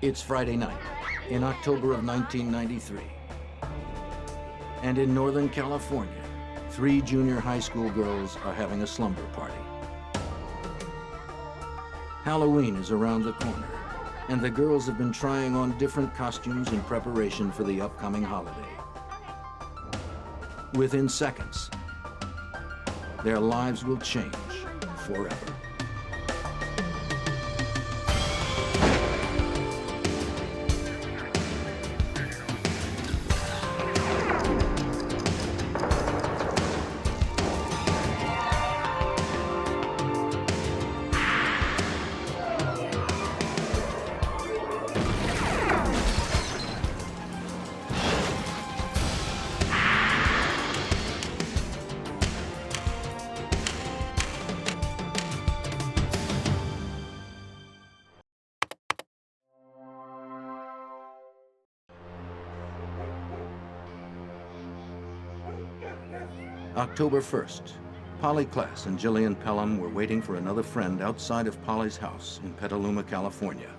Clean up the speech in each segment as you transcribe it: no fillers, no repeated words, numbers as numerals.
It's Friday night in October of 1993. And in Northern California, 3 junior high school girls are having a slumber party. Halloween is around the corner, and the girls have been trying on different costumes in preparation for the upcoming holiday. Within seconds, their lives will change forever. October 1st, Polly Klaas and Jillian Pelham were waiting for another friend outside of Polly's house in Petaluma, California.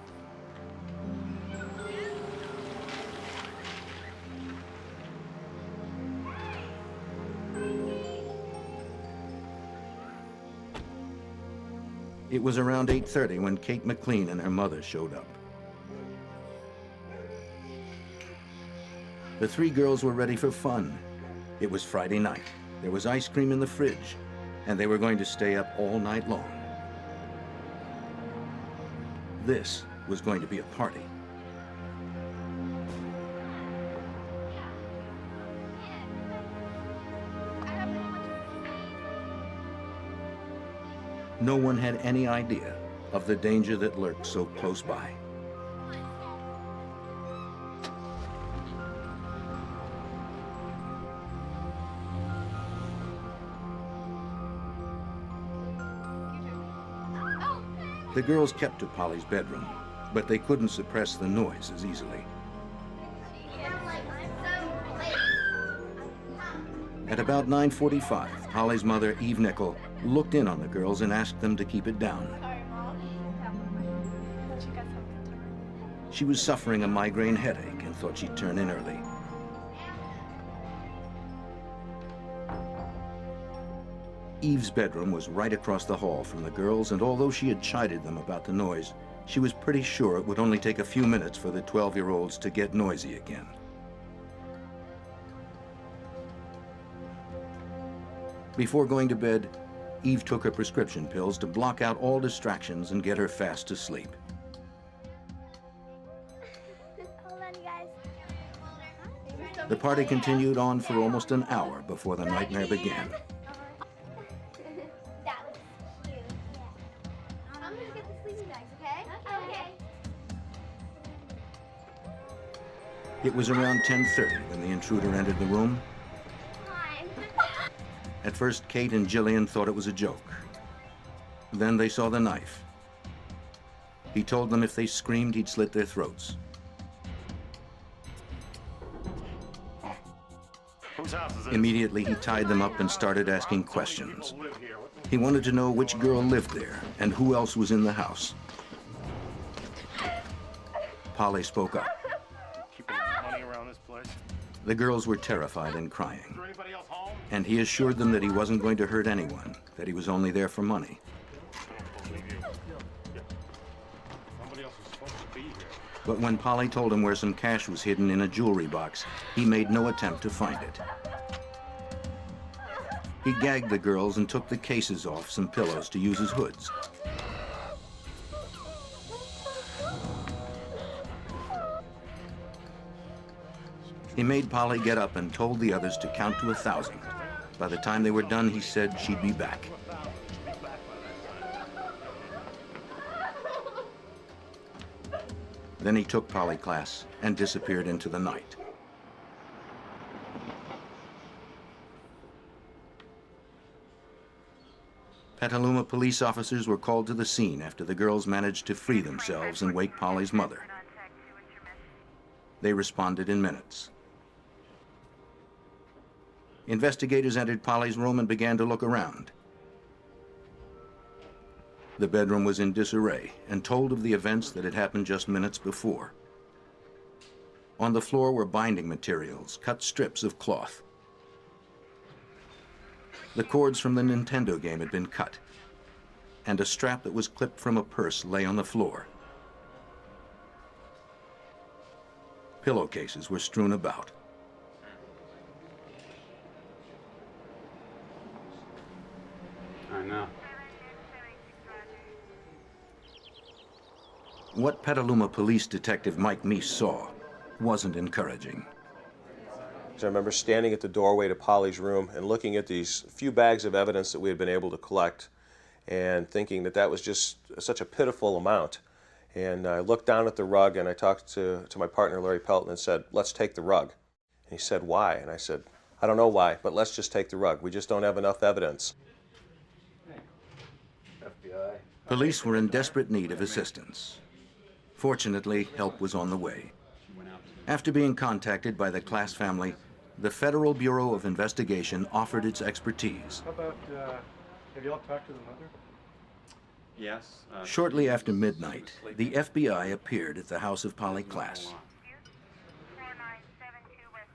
It was around 8:30 when Kate McLean and her mother showed up. The 3 girls were ready for fun. It was Friday night. There was ice cream in the fridge, and they were going to stay up all night long. This was going to be a party. No one had any idea of the danger that lurked so close by. The girls kept to Polly's bedroom, but they couldn't suppress the noise as easily. At about 9:45, Polly's mother, Eve Nickel, looked in on the girls and asked them to keep it down. She was suffering a migraine headache and thought she'd turn in early. Eve's bedroom was right across the hall from the girls, and although she had chided them about the noise, she was pretty sure it would only take a few minutes for the 12-year-olds to get noisy again. Before going to bed, Eve took her prescription pills to block out all distractions and get her fast to sleep. Hold on, guys. The party continued on for almost an hour before the nightmare began. That was cute. Yeah. I'm gonna get the sleeping bags, okay? Okay. It was around 10:30 when the intruder entered the room. At first, Kate and Jillian thought it was a joke. Then they saw the knife. He told them if they screamed, he'd slit their throats. Whose house is this? Immediately, he tied them up and started asking questions. He wanted to know which girl lived there and who else was in the house. Polly spoke up. Keeping money around this place. The girls were terrified and crying. Is there anybody else home? And he assured them that he wasn't going to hurt anyone, that he was only there for money. I don't believe you. Yeah. Somebody else was supposed to be here. But when Polly told him where some cash was hidden in a jewelry box, he made no attempt to find it. He gagged the girls and took the cases off some pillows to use as hoods. He made Polly get up and told the others to count to 1,000. By the time they were done, he said she'd be back. Then he took Polly Klaas and disappeared into the night. Petaluma police officers were called to the scene after the girls managed to free themselves and wake Polly's mother. They responded in minutes. Investigators entered Polly's room and began to look around. The bedroom was in disarray and told of the events that had happened just minutes before. On the floor were binding materials, cut strips of cloth. The cords from the Nintendo game had been cut, and a strap that was clipped from a purse lay on the floor. Pillowcases were strewn about. I know. What Petaluma Police Detective Mike Meese saw wasn't encouraging. I remember standing at the doorway to Polly's room and looking at these few bags of evidence that we had been able to collect and thinking that that was just such a pitiful amount. And I looked down at the rug and I talked to my partner, Larry Pelton, and said, let's take the rug. And he said, why? And I said, I don't know why, but let's just take the rug. We just don't have enough evidence. FBI. Police were in desperate need of assistance. Fortunately, help was on the way. After being contacted by the Klaas family, the Federal Bureau of Investigation offered its expertise. How about, have you all talked to the mother? Yes. Shortly after midnight, the FBI appeared at the house of Polly Klaas.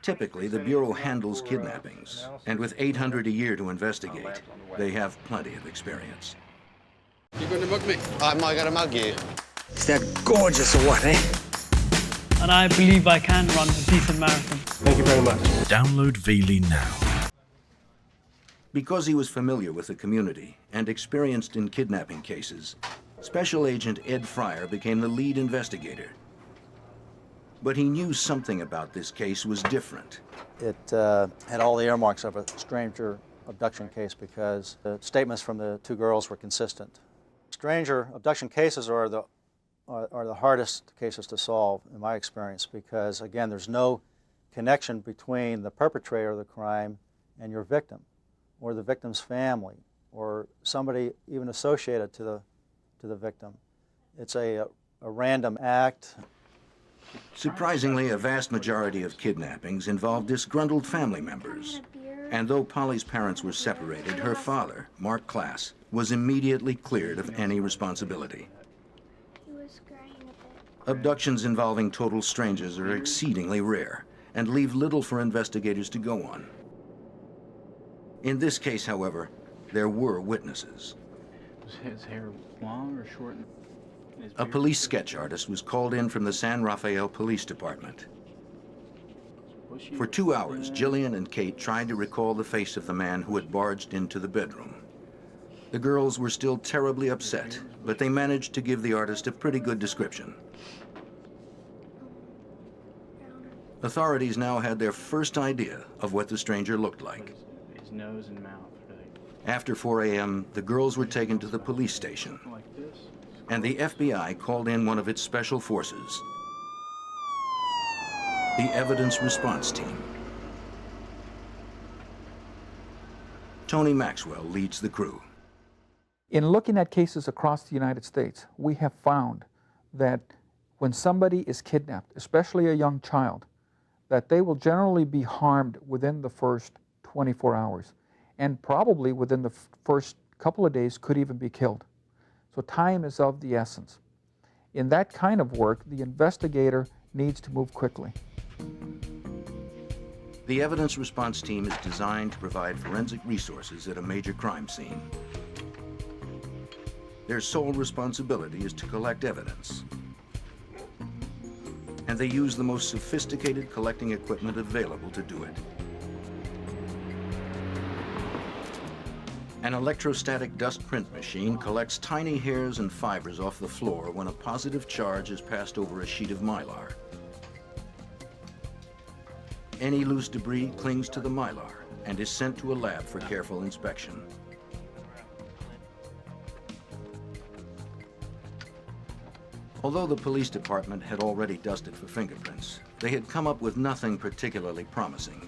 Typically, the Bureau handles kidnappings, and with $800 a year to investigate, they have plenty of experience. You going to mug me? I'm not going to mug you. Is that gorgeous or what, eh? And I believe I can run a decent marathon. Thank you very much. Download Unveiling now. Because he was familiar with the community and experienced in kidnapping cases, Special Agent Ed Fryer became the lead investigator. But he knew something about this case was different. It had all the earmarks of a stranger abduction case because the statements from the two girls were consistent. Stranger abduction cases are the hardest cases to solve, in my experience, because, again, there's no connection between the perpetrator of the crime and your victim, or the victim's family, or somebody even associated to the victim. It's a random act. Surprisingly, a vast majority of kidnappings involved disgruntled family members. And though Polly's parents were separated, her father, Mark Klaas, was immediately cleared of any responsibility. Abductions involving total strangers are exceedingly rare and leave little for investigators to go on. In this case, however, there were witnesses. Was his hair long or short? A police sketch artist was called in from the San Rafael Police Department. For 2 hours, Jillian and Kate tried to recall the face of the man who had barged into the bedroom. The girls were still terribly upset, but they managed to give the artist a pretty good description. Authorities now had their first idea of what the stranger looked like. His nose and mouth. After 4 a.m., the girls were taken to the police station, and the FBI called in one of its special forces, the Evidence Response Team. Tony Maxwell leads the crew. In looking at cases across the United States, we have found that when somebody is kidnapped, especially a young child, that they will generally be harmed within the first 24 hours, and probably within the first couple of days could even be killed. So time is of the essence. In that kind of work, the investigator needs to move quickly. The Evidence Response Team is designed to provide forensic resources at a major crime scene. Their sole responsibility is to collect evidence. And they use the most sophisticated collecting equipment available to do it. An electrostatic dust print machine collects tiny hairs and fibers off the floor when a positive charge is passed over a sheet of mylar. Any loose debris clings to the mylar and is sent to a lab for careful inspection. Although the police department had already dusted for fingerprints, they had come up with nothing particularly promising.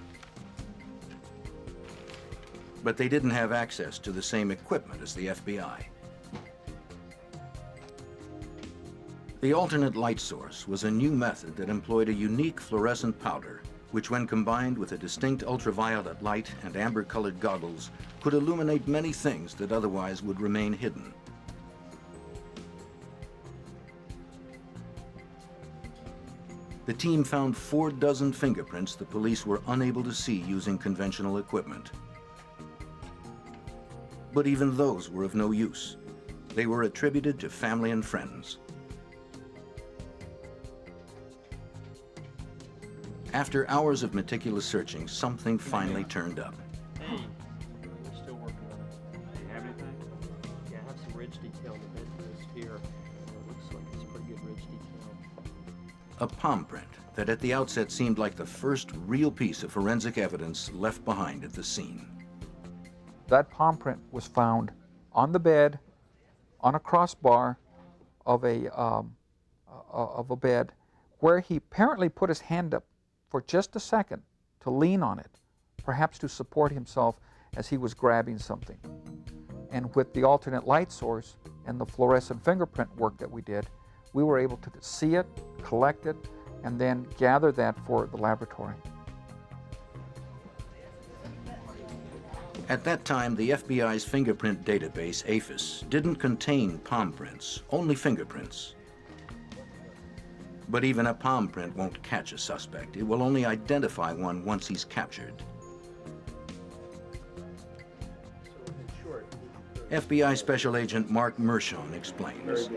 But they didn't have access to the same equipment as the FBI. The alternate light source was a new method that employed a unique fluorescent powder, which when combined with a distinct ultraviolet light and amber-colored goggles, could illuminate many things that otherwise would remain hidden. The team found 4 dozen fingerprints the police were unable to see using conventional equipment. But even those were of no use. They were attributed to family and friends. After hours of meticulous searching, something finally turned up. Hey, we're still working on it. Do you have anything? Yeah, I have some ridge detail in the bedpost here. It looks like it's pretty good ridge detail. A palm print that at the outset seemed like the first real piece of forensic evidence left behind at the scene. That palm print was found on the bed, on a crossbar of a bed, where he apparently put his hand up for just a second to lean on it, perhaps to support himself as he was grabbing something. And with the alternate light source and the fluorescent fingerprint work that we did, we were able to see it, collect it, and then gather that for the laboratory. At that time, the FBI's fingerprint database, AFIS, didn't contain palm prints, only fingerprints. But even a palm print won't catch a suspect. It will only identify one once he's captured. FBI Special Agent Mark Mershon explains.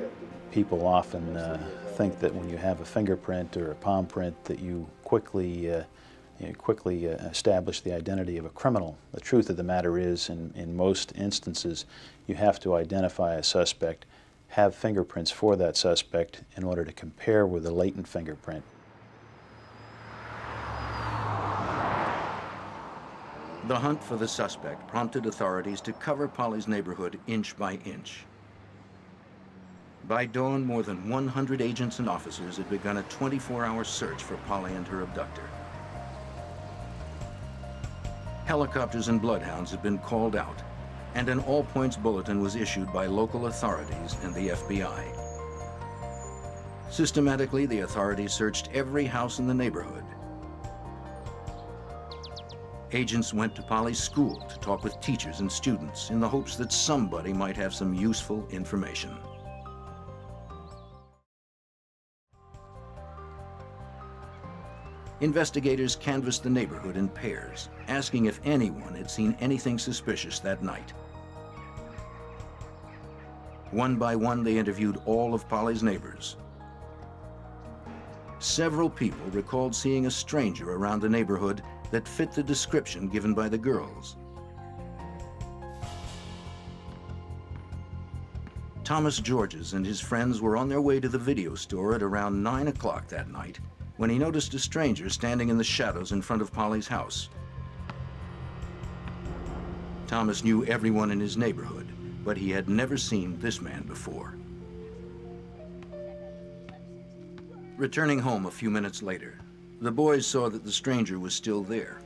People often think that when you have a fingerprint or a palm print that you quickly establish the identity of a criminal. The truth of the matter is, in most instances, you have to identify a suspect, have fingerprints for that suspect in order to compare with a latent fingerprint. The hunt for the suspect prompted authorities to cover Polly's neighborhood inch by inch. By dawn, more than 100 agents and officers had begun a 24-hour search for Polly and her abductor. Helicopters and bloodhounds had been called out, and an all-points bulletin was issued by local authorities and the FBI. Systematically, the authorities searched every house in the neighborhood. Agents went to Polly's school to talk with teachers and students in the hopes that somebody might have some useful information. Investigators canvassed the neighborhood in pairs, asking if anyone had seen anything suspicious that night. One by one, they interviewed all of Polly's neighbors. Several people recalled seeing a stranger around the neighborhood that fit the description given by the girls. Thomas Georges and his friends were on their way to the video store at around 9 o'clock that night when he noticed a stranger standing in the shadows in front of Polly's house. Thomas knew everyone in his neighborhood, but he had never seen this man before. Returning home a few minutes later, the boys saw that the stranger was still there.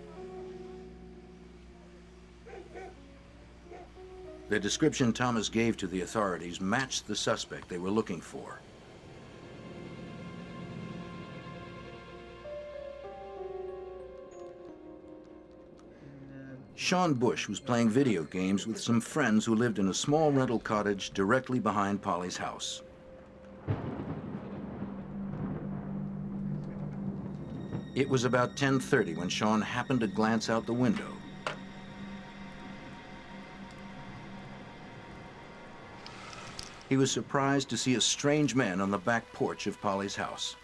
The description Thomas gave to the authorities matched the suspect they were looking for. Sean Bush was playing video games with some friends who lived in a small rental cottage directly behind Polly's house. It was about 10:30 when Sean happened to glance out the window. He was surprised to see a strange man on the back porch of Polly's house.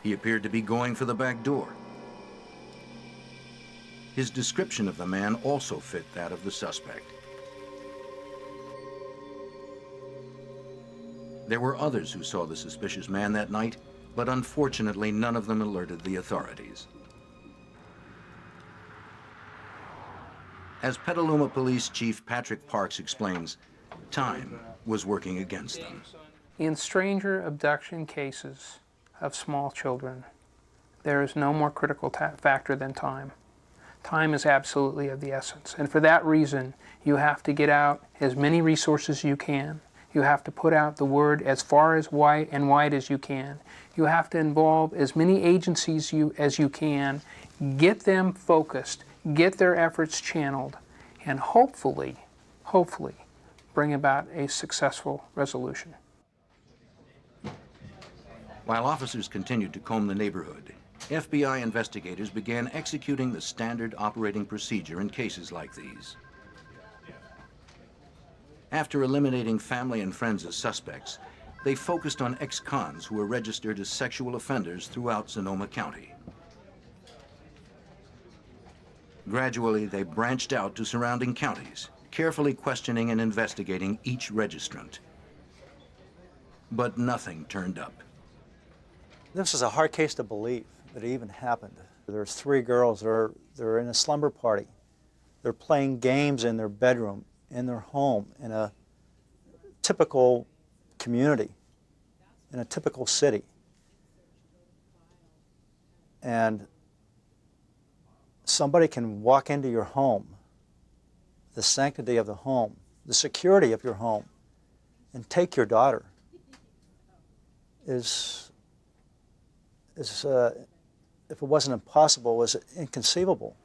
He appeared to be going for the back door. His description of the man also fit that of the suspect. There were others who saw the suspicious man that night, but unfortunately none of them alerted the authorities. As Petaluma Police Chief Patrick Parks explains, time was working against them. In stranger abduction cases of small children, there is no more critical factor than time. Time is absolutely of the essence. And for that reason, you have to get out as many resources as you can. You have to put out the word as far as wide as you can. You have to involve as many agencies as you can, get them focused, get their efforts channeled, and hopefully, bring about a successful resolution. While officers continued to comb the neighborhood, FBI investigators began executing the standard operating procedure in cases like these. After eliminating family and friends as suspects, they focused on ex-cons who were registered as sexual offenders throughout Sonoma County. Gradually, they branched out to surrounding counties, carefully questioning and investigating each registrant. But nothing turned up. This is a hard case to believe that it even happened. There's 3 girls, they're in a slumber party. They're playing games in their bedroom, in their home, in a typical community, in a typical city. And somebody can walk into your home, the sanctity of the home, the security of your home, and take your daughter is if it wasn't impossible, was inconceivable.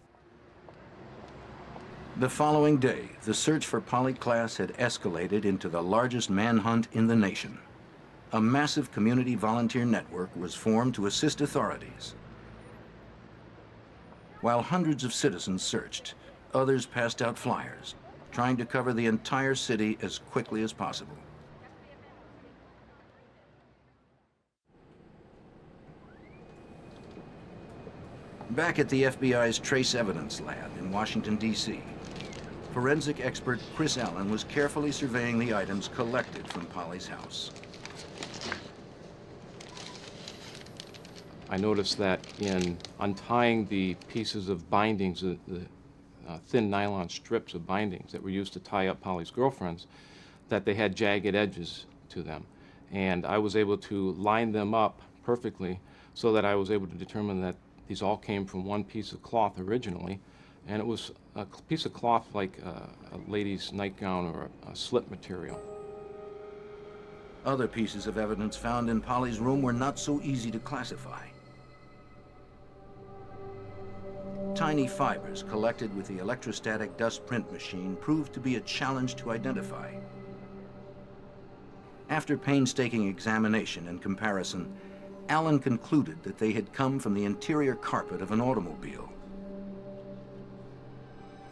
The following day, the search for Polly Klaas had escalated into the largest manhunt in the nation. A massive community volunteer network was formed to assist authorities. While hundreds of citizens searched, others passed out flyers, trying to cover the entire city as quickly as possible. Back at the FBI's Trace Evidence Lab in Washington, D.C., forensic expert Chris Allen was carefully surveying the items collected from Polly's house. I noticed that in untying the pieces of bindings, the thin nylon strips of bindings that were used to tie up Polly's girlfriends, that they had jagged edges to them. And I was able to line them up perfectly so that I was able to determine that these all came from one piece of cloth originally, and it was a piece of cloth like a lady's nightgown or a slip material. Other pieces of evidence found in Polly's room were not so easy to classify. Tiny fibers collected with the electrostatic dust print machine proved to be a challenge to identify. After painstaking examination and comparison, Allen concluded that they had come from the interior carpet of an automobile.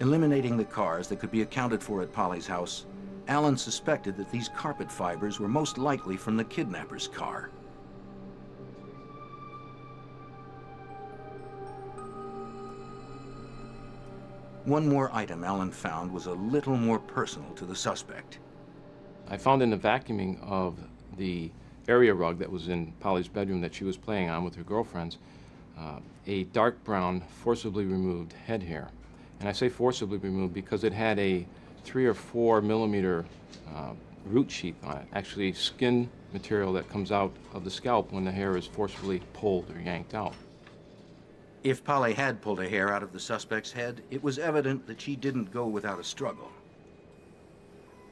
Eliminating the cars that could be accounted for at Polly's house, Allen suspected that these carpet fibers were most likely from the kidnapper's car. One more item Allen found was a little more personal to the suspect. I found in the vacuuming of the area rug that was in Polly's bedroom that she was playing on with her girlfriends, a dark brown, forcibly removed head hair. And I say forcibly removed because it had a 3 or 4 millimeter root sheath on it, actually skin material that comes out of the scalp when the hair is forcibly pulled or yanked out. If Polly had pulled a hair out of the suspect's head, it was evident that she didn't go without a struggle.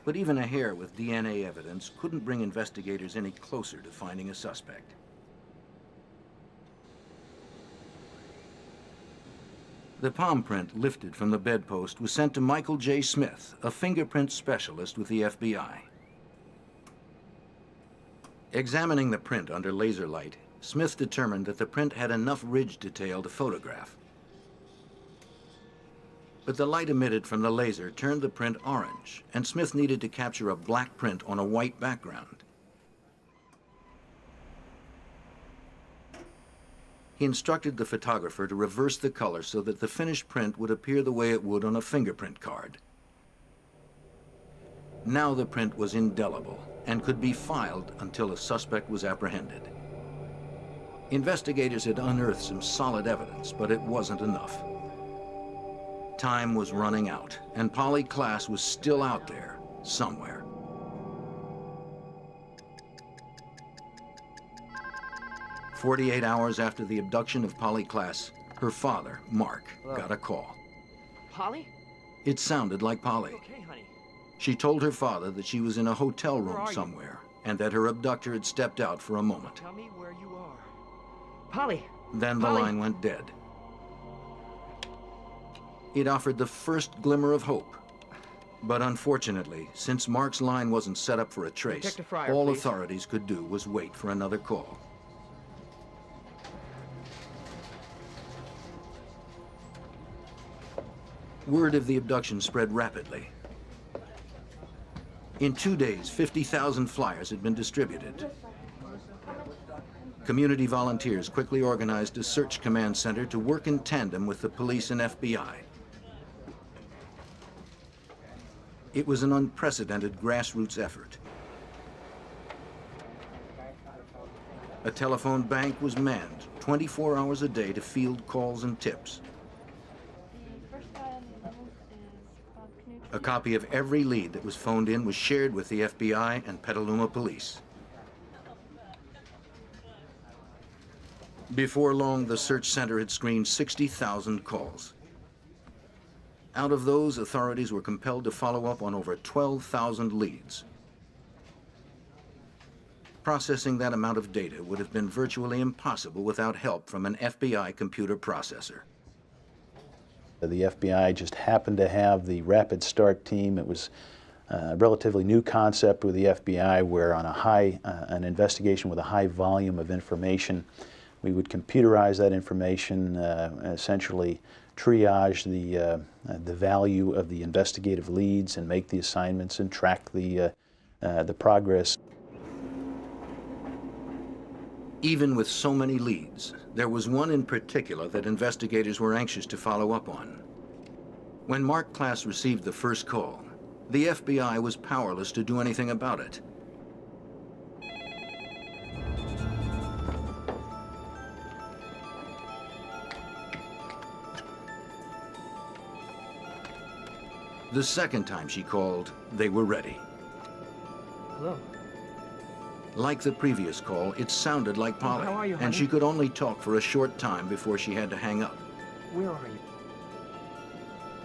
But even a hair with DNA evidence couldn't bring investigators any closer to finding a suspect. The palm print lifted from the bedpost was sent to Michael J. Smith, a fingerprint specialist with the FBI. Examining the print under laser light, Smith determined that the print had enough ridge detail to photograph. But the light emitted from the laser turned the print orange, and Smith needed to capture a black print on a white background. He instructed the photographer to reverse the color so that the finished print would appear the way it would on a fingerprint card. Now the print was indelible and could be filed until a suspect was apprehended. Investigators had unearthed some solid evidence, but it wasn't enough. Time was running out, and Polly Klaas was still out there, somewhere. "48 hours after the abduction of Polly Klaas, her father, Mark, got a call. Polly? It sounded like Polly. Okay, honey. She told her father that she was in a hotel room somewhere, and that her abductor had stepped out for a moment. Tell me where you are. Polly! Then the Polly. line went dead. It offered the first glimmer of hope. But unfortunately, since Mark's line wasn't set up for a trace, Detective Fryer, all please. authorities could do was wait for another call. Word of the abduction spread rapidly. In 2 days, 50,000 flyers had been distributed. Community volunteers quickly organized a search command center to work in tandem with the police and FBI. It was an unprecedented grassroots effort. A telephone bank was manned 24 hours a day to field calls and tips. A copy of every lead that was phoned in was shared with the FBI and Petaluma police. Before long, the search center had screened 60,000 calls. Out of those, authorities were compelled to follow up on over 12,000 leads. Processing that amount of data would have been virtually impossible without help from an FBI computer processor. The FBI just happened to have the Rapid Start team. It was a relatively new concept with the FBI, where on an investigation with a high volume of information, we would computerize that information, essentially triage the value of the investigative leads and make the assignments and track the progress. Even with so many leads, there was one in particular that investigators were anxious to follow up on. When Mark Klaas received the first call, the FBI was powerless to do anything about it. The second time she called, they were ready. Hello. Like the previous call, it sounded like Polly, How are you, honey? and she could only talk for a short time before she had to hang up. Where are you?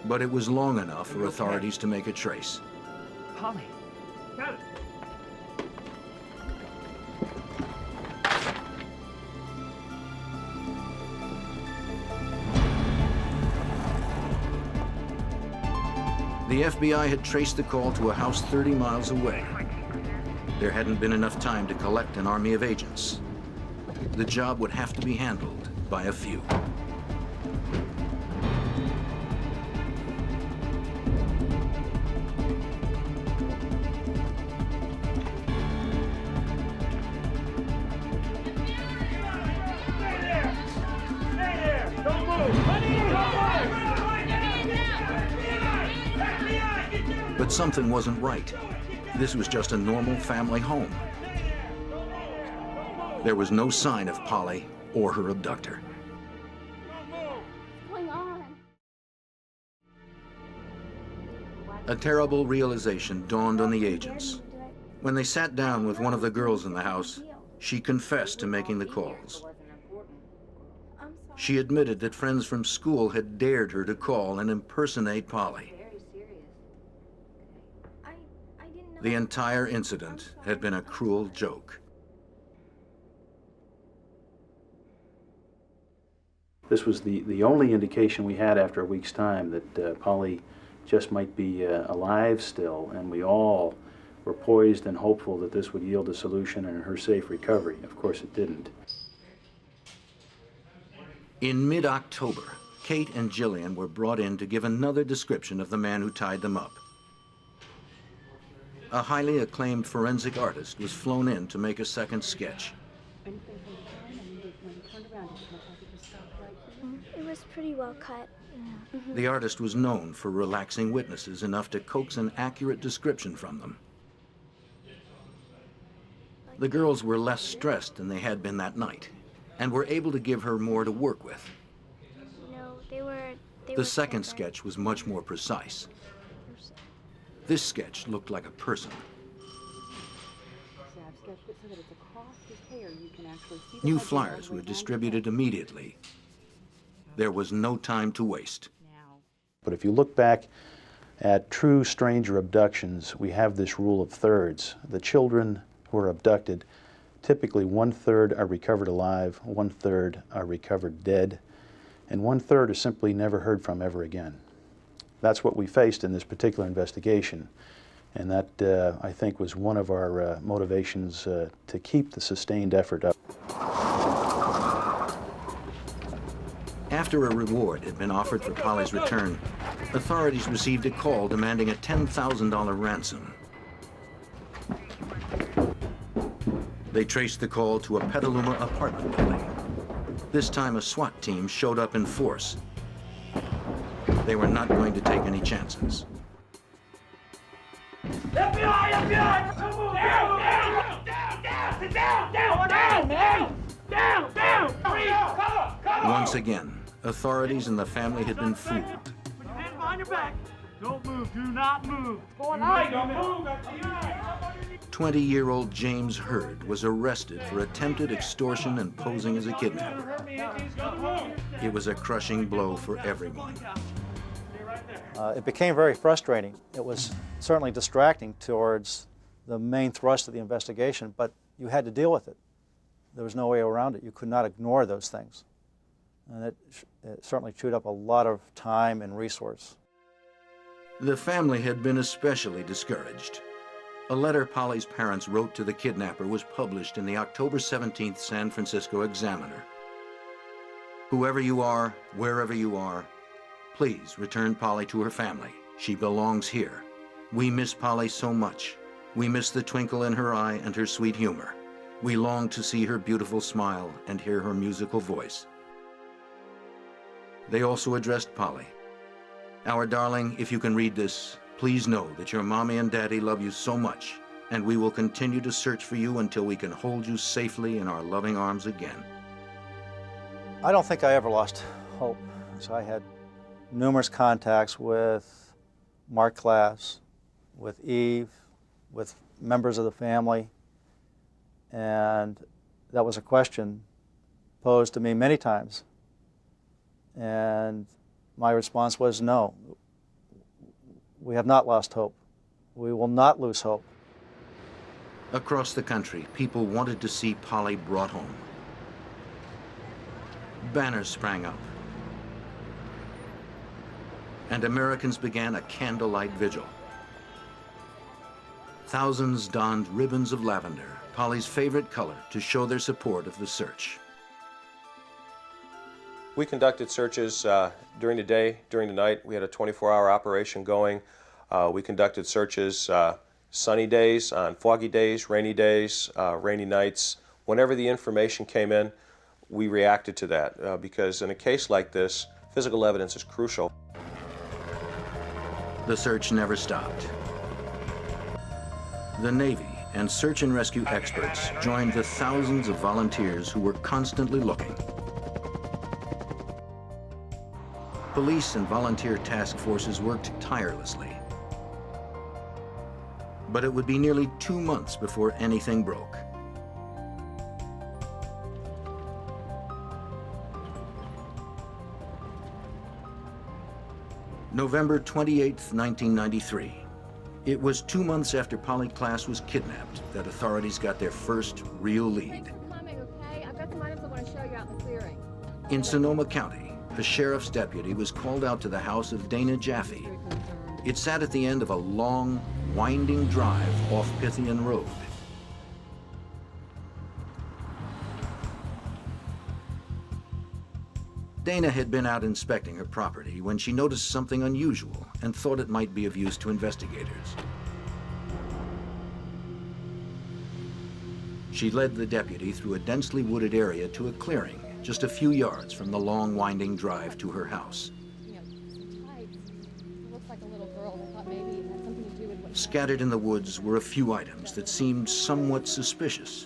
But it was long enough for authorities to make a trace. Polly. Got it. The FBI had traced the call to a house 30 miles away. There hadn't been enough time to collect an army of agents. The job would have to be handled by a few. But something wasn't right. This was just a normal family home. There was no sign of Polly or her abductor. What's going on? A terrible realization dawned on the agents. When they sat down with one of the girls in the house, she confessed to making the calls. She admitted that friends from school had dared her to call and impersonate Polly. The entire incident had been a cruel joke. This was the only indication we had after a week's time that Polly just might be alive still, and we all were poised and hopeful that this would yield a solution and her safe recovery. Of course it didn't. In mid-October, Kate and Jillian were brought in to give another description of the man who tied them up. A highly acclaimed forensic artist was flown in to make a second sketch. It was pretty well cut. Yeah. The artist was known for relaxing witnesses enough to coax an accurate description from them. The girls were less stressed than they had been that night, and were able to give her more to work with. No, they were The second sketch was much more precise. This sketch looked like a person. New flyers were distributed immediately. There was no time to waste. But if you look back at true stranger abductions, we have this rule of thirds. The children who are abducted, typically 1/3 are recovered alive, 1/3 are recovered dead, and 1/3 are simply never heard from ever again. That's what we faced in this particular investigation, and that, I think, was one of our motivations to keep the sustained effort up. After a reward had been offered for Polly's return, Authorities received a call demanding a $10,000 ransom. They traced the call to a Petaluma apartment building. This time, a SWAT team showed up in force. They were not going to take any chances. FBI! FBI! Come on! Down! Down! Down! Down! Sit down! Down! Down! Man! Down! Down! Freeze! Cover! Cover! Once again, authorities and the family had been fooled. Put your hands behind your back. Don't move. Do not move. Going on. Don't move. 20-year-old James Hurd was arrested for attempted extortion and posing as a kidnapper. It was a crushing blow for everyone. It became very frustrating. It was certainly distracting towards the main thrust of the investigation, but you had to deal with it. There was no way around it. You could not ignore those things. And it certainly chewed up a lot of time and resource. The family had been especially discouraged. A letter Polly's parents wrote to the kidnapper was published in the October 17th San Francisco Examiner. Whoever you are, wherever you are, please return Polly to her family. She belongs here. We miss Polly so much. We miss the twinkle in her eye and her sweet humor. We long to see her beautiful smile and hear her musical voice. They also addressed Polly. Our darling, if you can read this, please know that your mommy and daddy love you so much, and we will continue to search for you until we can hold you safely in our loving arms again. I don't think I ever lost hope. So I had numerous contacts with Mark Klaas, with Eve, with members of the family, and that was a question posed to me many times. And my response was no. We have not lost hope. We will not lose hope. Across the country, people wanted to see Polly brought home. Banners sprang up, and Americans began a candlelight vigil. Thousands donned ribbons of lavender, Polly's favorite color, to show their support of the search. We conducted searches during the day, during the night. We had a 24-hour operation going. We conducted searches sunny days, on foggy days, rainy nights. Whenever the information came in, we reacted to that because in a case like this, physical evidence is crucial. The search never stopped. The Navy and search and rescue experts joined the thousands of volunteers who were constantly looking. Police and volunteer task forces worked tirelessly. But it would be nearly 2 months before anything broke. November 28, 1993. It was 2 months after Polly Klaas was kidnapped that authorities got their first real lead. I've got some items I want to show you out in the clearing. In Sonoma County, a sheriff's deputy was called out to the house of Dana Jaffe. It sat at the end of a long, winding drive off Pythian Road. Dana had been out inspecting her property when she noticed something unusual and thought it might be of use to investigators. She led the deputy through a densely wooded area to a clearing just a few yards from the long, winding drive to her house. Scattered in the woods were a few items that seemed somewhat suspicious.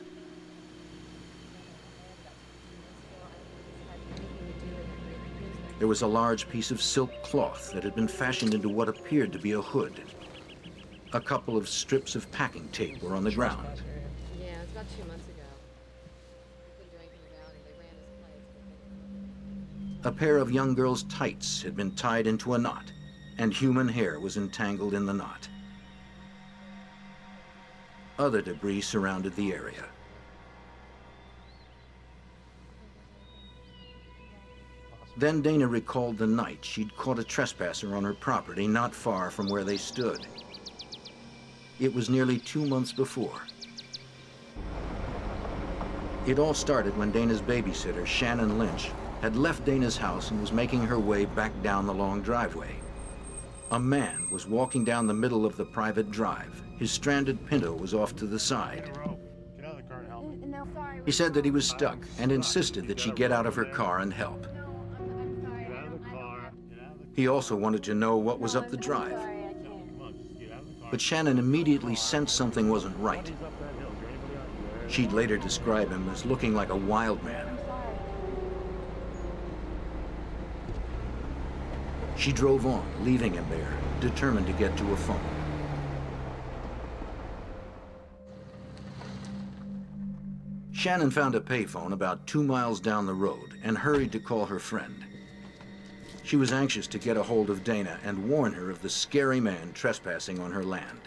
There was a large piece of silk cloth that had been fashioned into what appeared to be a hood. A couple of strips of packing tape were on the ground. Yeah, it was about 2 months ago. A pair of young girl's tights had been tied into a knot, and human hair was entangled in the knot. Other debris surrounded the area. Then Dana recalled the night she'd caught a trespasser on her property not far from where they stood. It was nearly 2 months before. It all started when Dana's babysitter, Shannon Lynch, had left Dana's house and was making her way back down the long driveway. A man was walking down the middle of the private drive. His stranded Pinto was off to the side. Get out of the car and help me. No, sorry. He said that he was stuck and insisted that she get out of her car and help. Get out of the car. He also wanted to know what was up the drive. Come on, just get out of the car. But Shannon immediately sensed something wasn't right. Somebody's up that hill. Is there anybody out there? She'd later describe him as looking like a wild man. She drove on, leaving him there, determined to get to a phone. Shannon found a payphone about 2 miles down the road and hurried to call her friend. She was anxious to get a hold of Dana and warn her of the scary man trespassing on her land.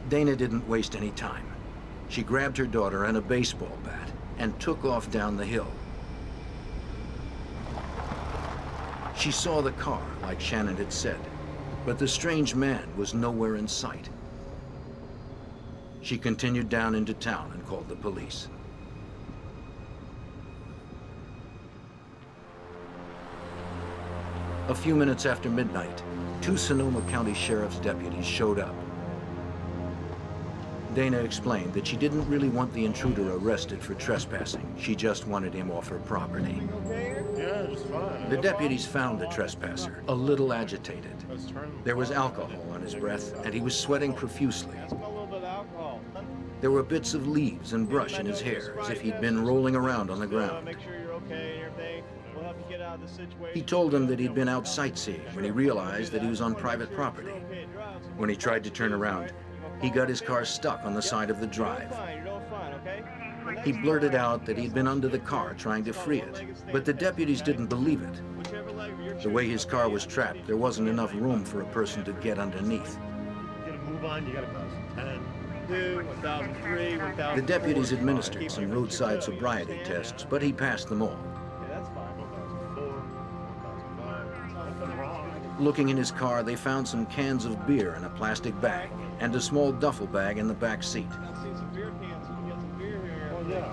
Dana didn't waste any time. She grabbed her daughter and a baseball bat and took off down the hill. She saw the car, like Shannon had said, but the strange man was nowhere in sight. She continued down into town and called the police. A few minutes after midnight, 2 Sonoma County Sheriff's deputies showed up. Dana explained that she didn't really want the intruder arrested for trespassing. She just wanted him off her property. Yeah, just fine. The deputies found the trespasser, a little agitated. There was alcohol on his breath, and he was sweating profusely. There were bits of leaves and brush in his hair, as if he'd been rolling around on the ground. Make sure you're okay and everything. We'll help you get out of this situation. He told them that he'd been out sightseeing when he realized that he was on private property. When he tried to turn around, he got his car stuck on the side of the drive. He blurted out that he'd been under the car trying to free it, but the deputies didn't believe it. The way his car was trapped, there wasn't enough room for a person to get underneath. You gotta move on, you gotta cross. 10. 1003, 1004. The deputies administered some roadside sobriety tests, but he passed them all. That's fine. 1004, 1005. Nothing wrong. Looking in his car, they found some cans of beer in a plastic bag and a small duffel bag in the back seat. I see some beer cans. You can get some beer here. Oh, yeah.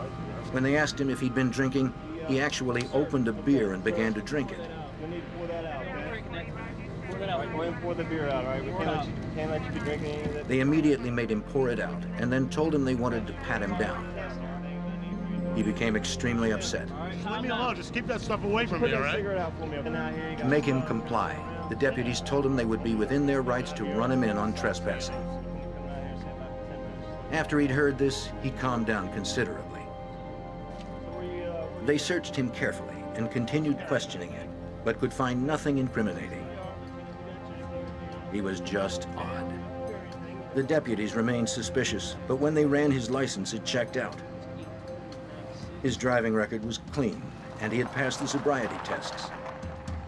When they asked him if he'd been drinking, he actually opened a beer and began to drink it. You'll need to pour that out, okay? Pour that out. Go ahead and pour the beer out, all right? We can't let you be drinking any of that. They immediately made him pour it out and then told him they wanted to pat him down. He became extremely upset. Just leave me alone. Just keep that stuff away from Put me, all that right? cigarette out for me. Now, here you To go. make him comply, the deputies told him they would be within their rights to run him in on trespassing. After he'd heard this, he calmed down considerably. They searched him carefully and continued questioning him, but could find nothing incriminating. He was just odd. The deputies remained suspicious, but when they ran his license, it checked out. His driving record was clean, and he had passed the sobriety tests.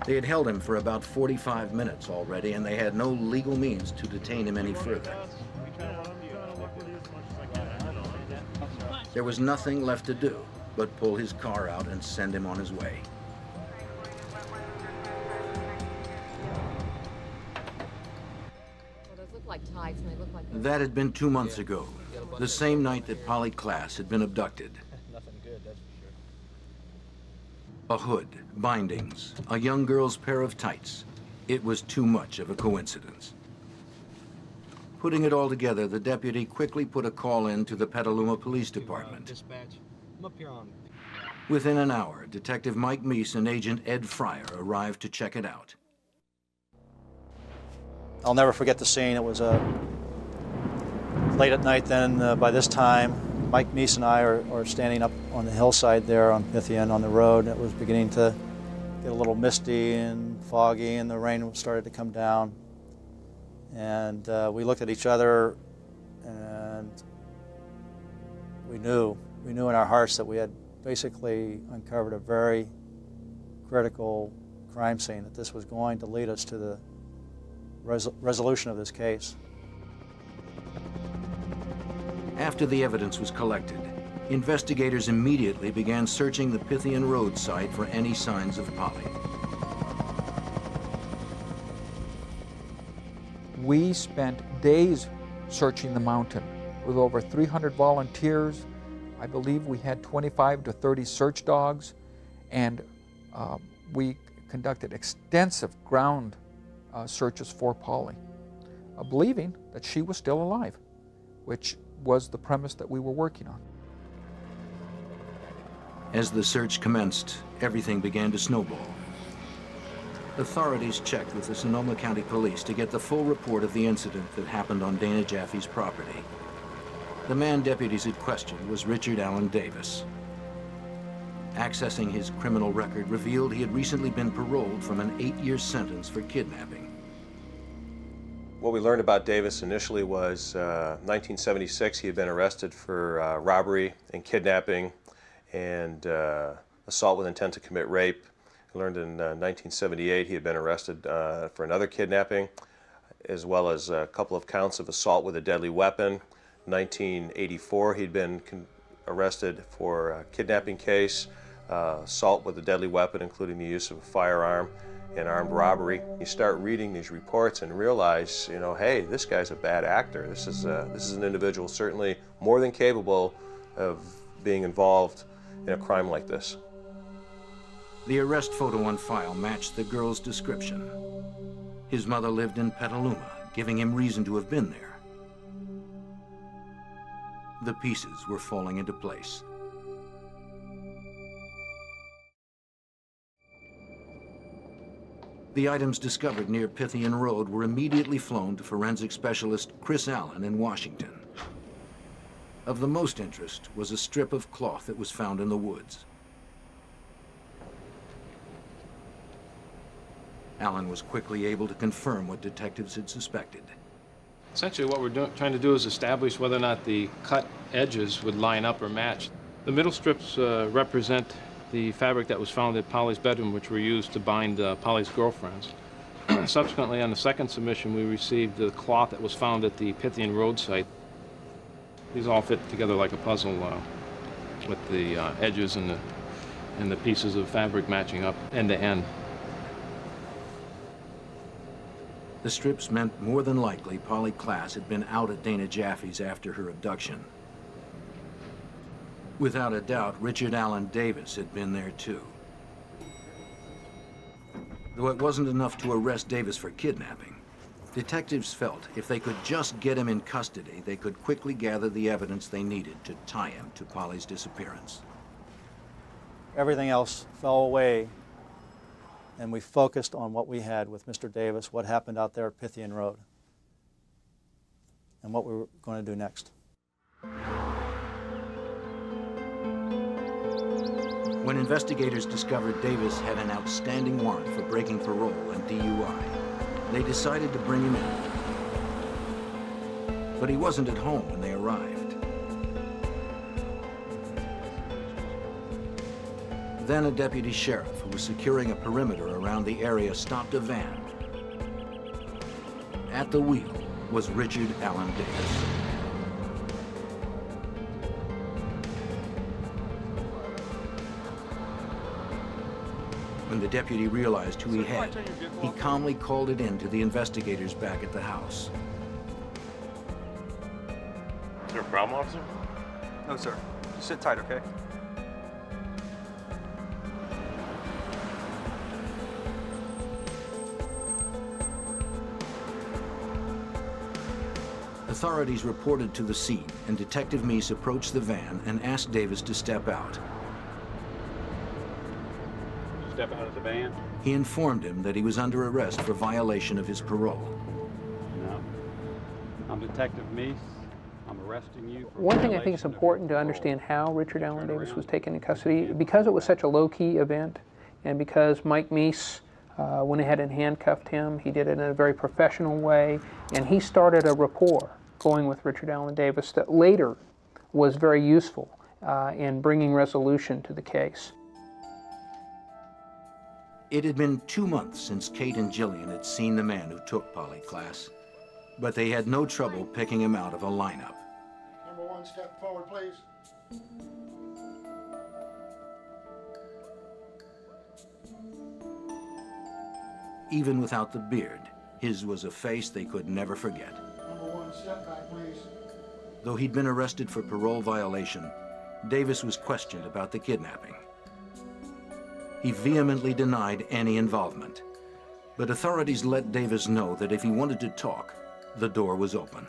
They had held him for about 45 minutes already, and they had no legal means to detain him any further. There was nothing left to do but pull his car out and send him on his way. That had been 2 months ago, the same night that Polly Klaas had been abducted. Nothing good, that's for sure. A hood, bindings, a young girl's pair of tights. It was too much of a coincidence. Putting it all together, the deputy quickly put a call in to the Petaluma Police Department. Dispatch. I'm up here on. Within an hour, Detective Mike Meese and Agent Ed Fryer arrived to check it out. I'll never forget the scene. It was late at night then. By this time, Mike Meese and I are standing up on the hillside there on Pythian on the road. It was beginning to get a little misty and foggy, and the rain started to come down. And we looked at each other, and we knew in our hearts that we had basically uncovered a very critical crime scene, that this was going to lead us to the resolution of this case. After the evidence was collected, investigators immediately began searching the Pythian Road site for any signs of Polly. We spent days searching the mountain with over 300 volunteers. I believe we had 25 to 30 search dogs, and we conducted extensive ground searches for Polly, believing that she was still alive, which was the premise that we were working on. As the search commenced, everything began to snowball. Authorities checked with the Sonoma County Police to get the full report of the incident that happened on Dana Jaffe's property. The man deputies had questioned was Richard Allen Davis. Accessing his criminal record revealed he had recently been paroled from an 8-year sentence for kidnapping. What we learned about Davis initially was 1976 he had been arrested for robbery and kidnapping and assault with intent to commit rape. We learned in 1978 he had been arrested for another kidnapping, as well as a couple of counts of assault with a deadly weapon. 1984 he'd been arrested for a kidnapping case, assault with a deadly weapon, including the use of a firearm, and armed robbery. You start reading these reports and realize, you know, hey, this guy's a bad actor. This is an individual certainly more than capable of being involved in a crime like this. The arrest photo on file matched the girl's description. His mother lived in Petaluma, giving him reason to have been there. The pieces were falling into place. The items discovered near Pythian Road were immediately flown to forensic specialist Chris Allen in Washington. Of the most interest was a strip of cloth that was found in the woods. Allen was quickly able to confirm what detectives had suspected. Essentially what we're trying to do is establish whether or not the cut edges would line up or match. The middle strips represent the fabric that was found at Polly's bedroom, which were used to bind Polly's girlfriends. Subsequently, on the second submission, we received the cloth that was found at the Pythian Road site. These all fit together like a puzzle with the edges and the pieces of fabric matching up end to end. The strips meant more than likely Polly Klaas had been out at Dana Jaffe's after her abduction. Without a doubt, Richard Allen Davis had been there too. Though it wasn't enough to arrest Davis for kidnapping, detectives felt if they could just get him in custody, they could quickly gather the evidence they needed to tie him to Polly's disappearance. Everything else fell away, and we focused on what we had with Mr. Davis, what happened out there at Pythian Road, and what we were going to do next. When investigators discovered Davis had an outstanding warrant for breaking parole and DUI, they decided to bring him in. But he wasn't at home when they arrived. Then a deputy sheriff who was securing a perimeter around the area stopped a van. At the wheel was Richard Allen Davis. When the deputy realized who he had, he calmly called it in to the investigators back at the house. Is there a problem, officer? No, sir. Just sit tight, okay? Authorities reported to the scene, and Detective Meese approached the van and asked Davis to step out. Step out of the van? He informed him that he was under arrest for violation of his parole. No. I'm Detective Meese. I'm arresting you for One thing I think it's important to understand how Richard Allen Davis was taken in custody, because it was such a low-key event, and because Mike Meese went ahead and handcuffed him. He did it in a very professional way, and he started a rapport going with Richard Allen Davis that later was very useful in bringing resolution to the case. It had been 2 months since Kate and Jillian had seen the man who took Polly Klaas, but they had no trouble picking him out of a lineup. Number one, step forward, please. Even without the beard, his was a face they could never forget. Number one, step back, please. Though he'd been arrested for parole violation, Davis was questioned about the kidnapping. He vehemently denied any involvement. But authorities let Davis know that if he wanted to talk, the door was open.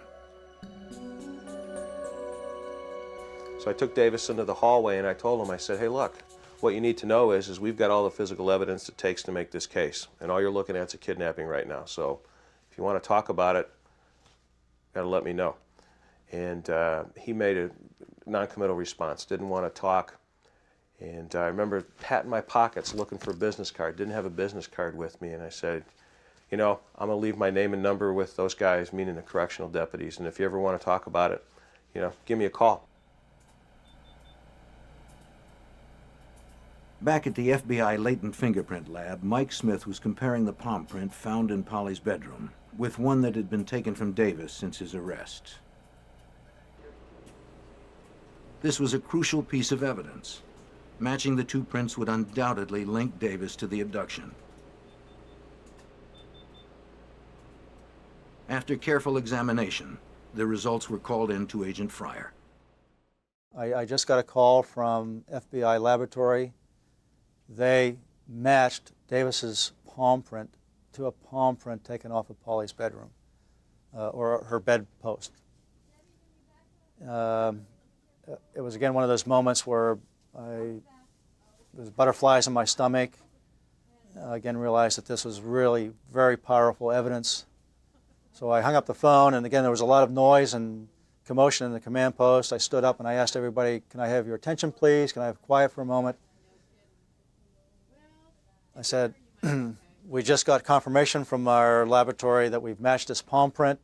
So I took Davis into the hallway and I told him, I said, hey, look, what you need to know is we've got all the physical evidence it takes to make this case. And all you're looking at is a kidnapping right now. So if you want to talk about it, you got to let me know. And he made a non-committal response, didn't want to talk. And I remember patting my pockets looking for a business card, didn't have a business card with me. And I said, you know, I'm going to leave my name and number with those guys, meaning the correctional deputies. And if you ever want to talk about it, you know, give me a call. Back at the FBI latent fingerprint lab, Mike Smith was comparing the palm print found in Polly's bedroom with one that had been taken from Davis since his arrest. This was a crucial piece of evidence. Matching the two prints would undoubtedly link Davis to the abduction. After careful examination, the results were called in to Agent Fryer. I just got a call from FBI laboratory. They matched Davis's palm print to a palm print taken off of Polly's bedroom, or her bedpost. It was again one of those moments where there's butterflies in my stomach. Again, realized that this was really very powerful evidence. So I hung up the phone, and again there was a lot of noise and commotion in the command post. I stood up and I asked everybody, "Can I have your attention, please? Can I have quiet for a moment?" I said, we just got confirmation from our laboratory that we've matched this palm print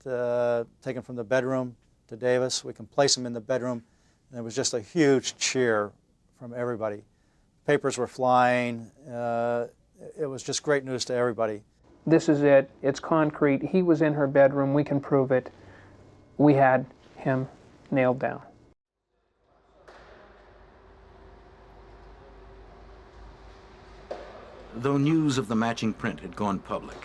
taken from the bedroom to Davis. We can place him in the bedroom. And there was just a huge cheer from everybody. Papers were flying. It was just great news to everybody. This is it. It's concrete. He was in her bedroom. We can prove it. We had him nailed down. Though news of the matching print had gone public,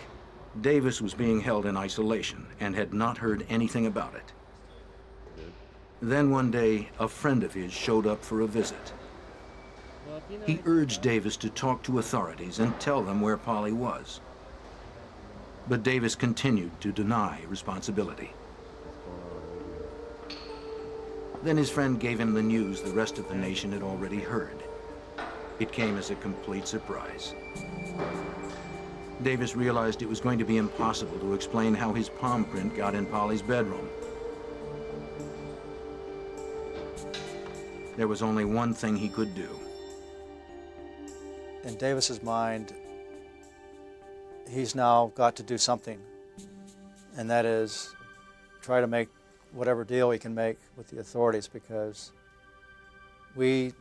Davis was being held in isolation and had not heard anything about it. Then one day, a friend of his showed up for a visit. He urged Davis to talk to authorities and tell them where Polly was. But Davis continued to deny responsibility. Then his friend gave him the news the rest of the nation had already heard. It came as a complete surprise. Davis realized it was going to be impossible to explain how his palm print got in Polly's bedroom. There was only one thing he could do. In Davis's mind, he's now got to do something, and that is try to make whatever deal he can make with the authorities, because we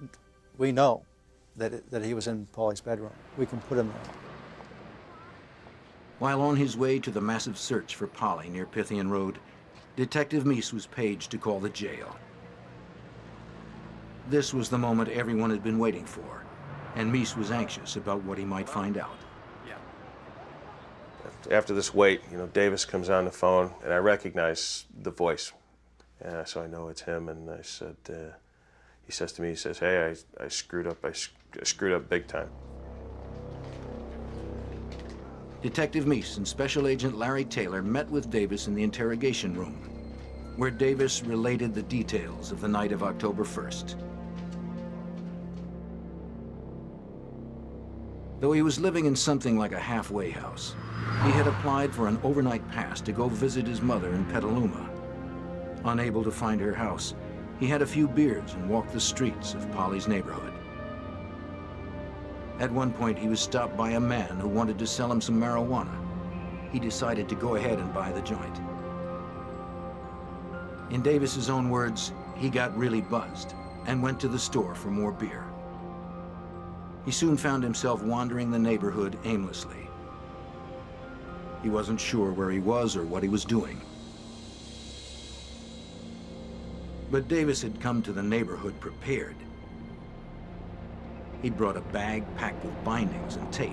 know that he was in Polly's bedroom. We can put him there. While on his way to the massive search for Polly near Pythian Road, Detective Meese was paged to call the jail. This was the moment everyone had been waiting for, and Meese was anxious about what he might find out. After this wait, you know, Davis comes on the phone, and I recognize the voice. So I know it's him, and I said, he says to me, he says, "Hey, I screwed up. I screwed up big time." Detective Meese and Special Agent Larry Taylor met with Davis in the interrogation room, where Davis related the details of the night of October 1st. Though he was living in something like a halfway house, he had applied for an overnight pass to go visit his mother in Petaluma. Unable to find her house, he had a few beers and walked the streets of Polly's neighborhood. At one point, he was stopped by a man who wanted to sell him some marijuana. He decided to go ahead and buy the joint. In Davis's own words, he got really buzzed and went to the store for more beer. He soon found himself wandering the neighborhood aimlessly. He wasn't sure where he was or what he was doing. But Davis had come to the neighborhood prepared. He'd brought a bag packed with bindings and tape.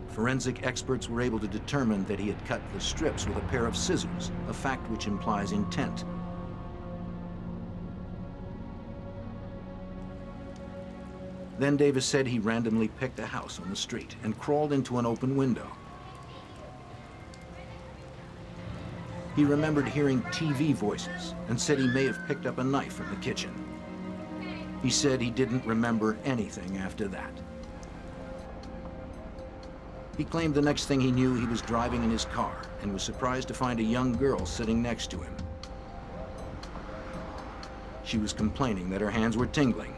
Forensic experts were able to determine that he had cut the strips with a pair of scissors, a fact which implies intent. Then Davis said he randomly picked a house on the street and crawled into an open window. He remembered hearing TV voices and said he may have picked up a knife from the kitchen. He said he didn't remember anything after that. He claimed the next thing he knew, he was driving in his car and was surprised to find a young girl sitting next to him. She was complaining that her hands were tingling.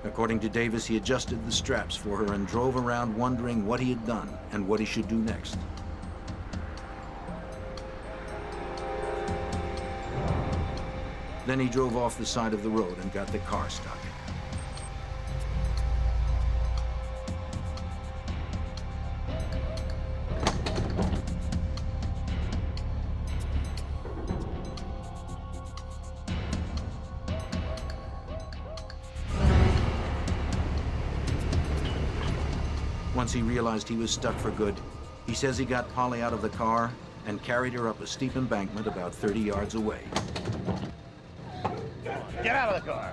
According to Davis, he adjusted the straps for her and drove around wondering what he had done and what he should do next. Then he drove off the side of the road and got the car stuck. Once he realized he was stuck for good, he says he got Polly out of the car and carried her up a steep embankment about 30 yards away. Get out of the car!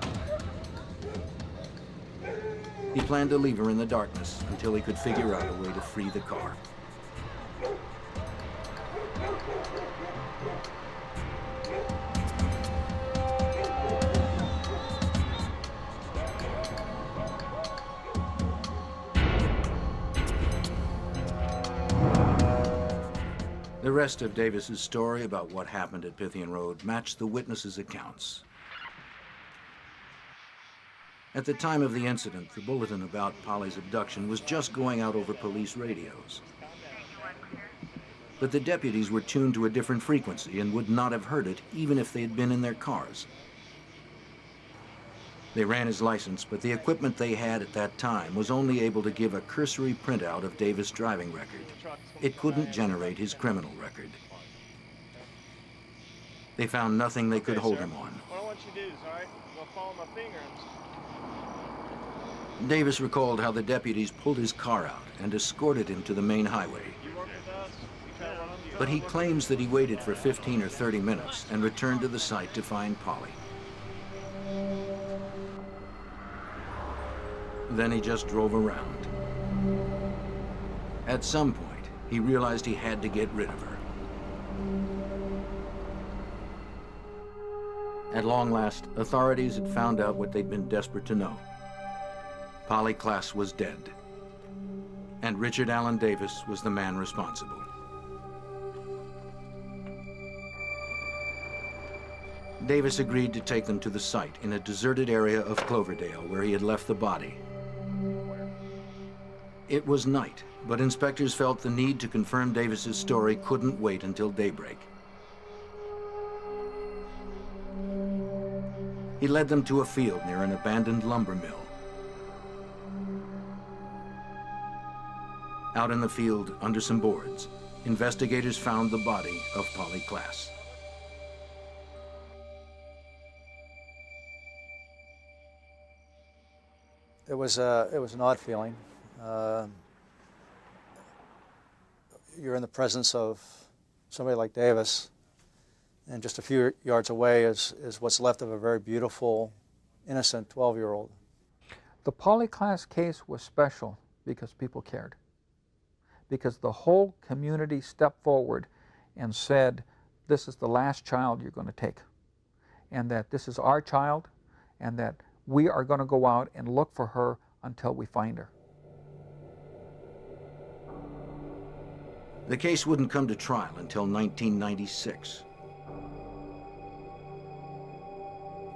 He planned to leave her in the darkness until he could figure out a way to free the car. The rest of Davis's story about what happened at Pythian Road matched the witnesses' accounts. At the time of the incident, the bulletin about Polly's abduction was just going out over police radios. But the deputies were tuned to a different frequency and would not have heard it even if they had been in their cars. They ran his license, but the equipment they had at that time was only able to give a cursory printout of Davis' driving record. It couldn't generate his criminal record. They found nothing they could hold him on. What I want you to do is, all right, I'm gonna follow my finger. Davis recalled how the deputies pulled his car out and escorted him to the main highway. But he claims that he waited for 15 or 30 minutes and returned to the site to find Polly. Then he just drove around. At some point, he realized he had to get rid of her. At long last, authorities had found out what they'd been desperate to know. Polly Klaas was dead, and Richard Allen Davis was the man responsible. Davis agreed to take them to the site in a deserted area of Cloverdale where he had left the body. It was night, but inspectors felt the need to confirm Davis's story couldn't wait until daybreak. He led them to a field near an abandoned lumber mill. Out in the field, under some boards, investigators found the body of Polly Klaas. It was an odd feeling. You're in the presence of somebody like Davis, and just a few yards away is what's left of a very beautiful, innocent 12-year-old. The Polly Klaas case was special because people cared. Because the whole community stepped forward and said, this is the last child you're going to take, and that this is our child, and that we are going to go out and look for her until we find her. The case wouldn't come to trial until 1996.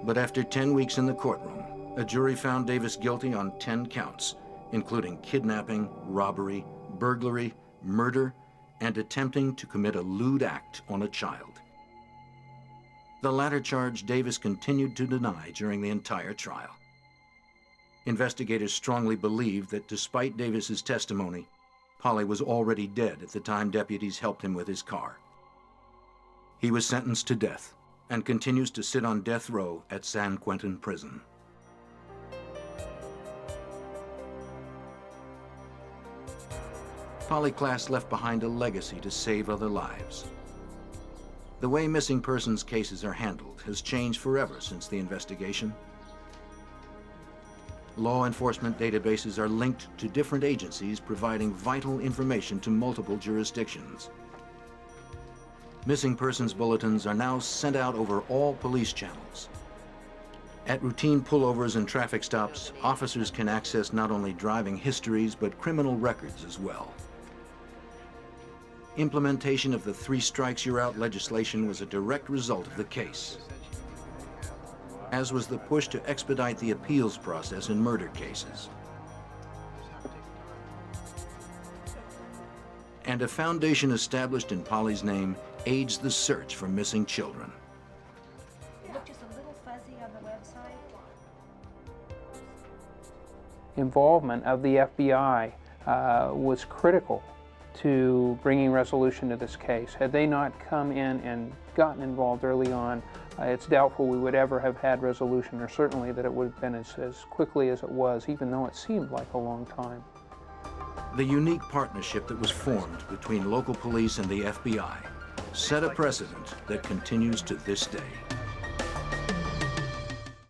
But after 10 weeks in the courtroom, a jury found Davis guilty on 10 counts, including kidnapping, robbery, burglary, murder, and attempting to commit a lewd act on a child. The latter charge Davis continued to deny during the entire trial. Investigators strongly believed that despite Davis's testimony, Polly was already dead at the time deputies helped him with his car. He was sentenced to death and continues to sit on death row at San Quentin Prison. Polly Klaas left behind a legacy to save other lives. The way missing persons cases are handled has changed forever since the investigation. Law enforcement databases are linked to different agencies providing vital information to multiple jurisdictions. Missing persons bulletins are now sent out over all police channels. At routine pullovers and traffic stops, officers can access not only driving histories but criminal records as well. Implementation of the 3 strikes you're out legislation was a direct result of the case, as was the push to expedite the appeals process in murder cases. And a foundation established in Polly's name aids the search for missing children. It looked just a little fuzzy on the website. Involvement of the FBI was critical to bringing resolution to this case. Had they not come in and gotten involved early on, it's doubtful we would ever have had resolution, or certainly that it would have been as quickly as it was, even though it seemed like a long time. The unique partnership that was formed between local police and the FBI set a precedent that continues to this day.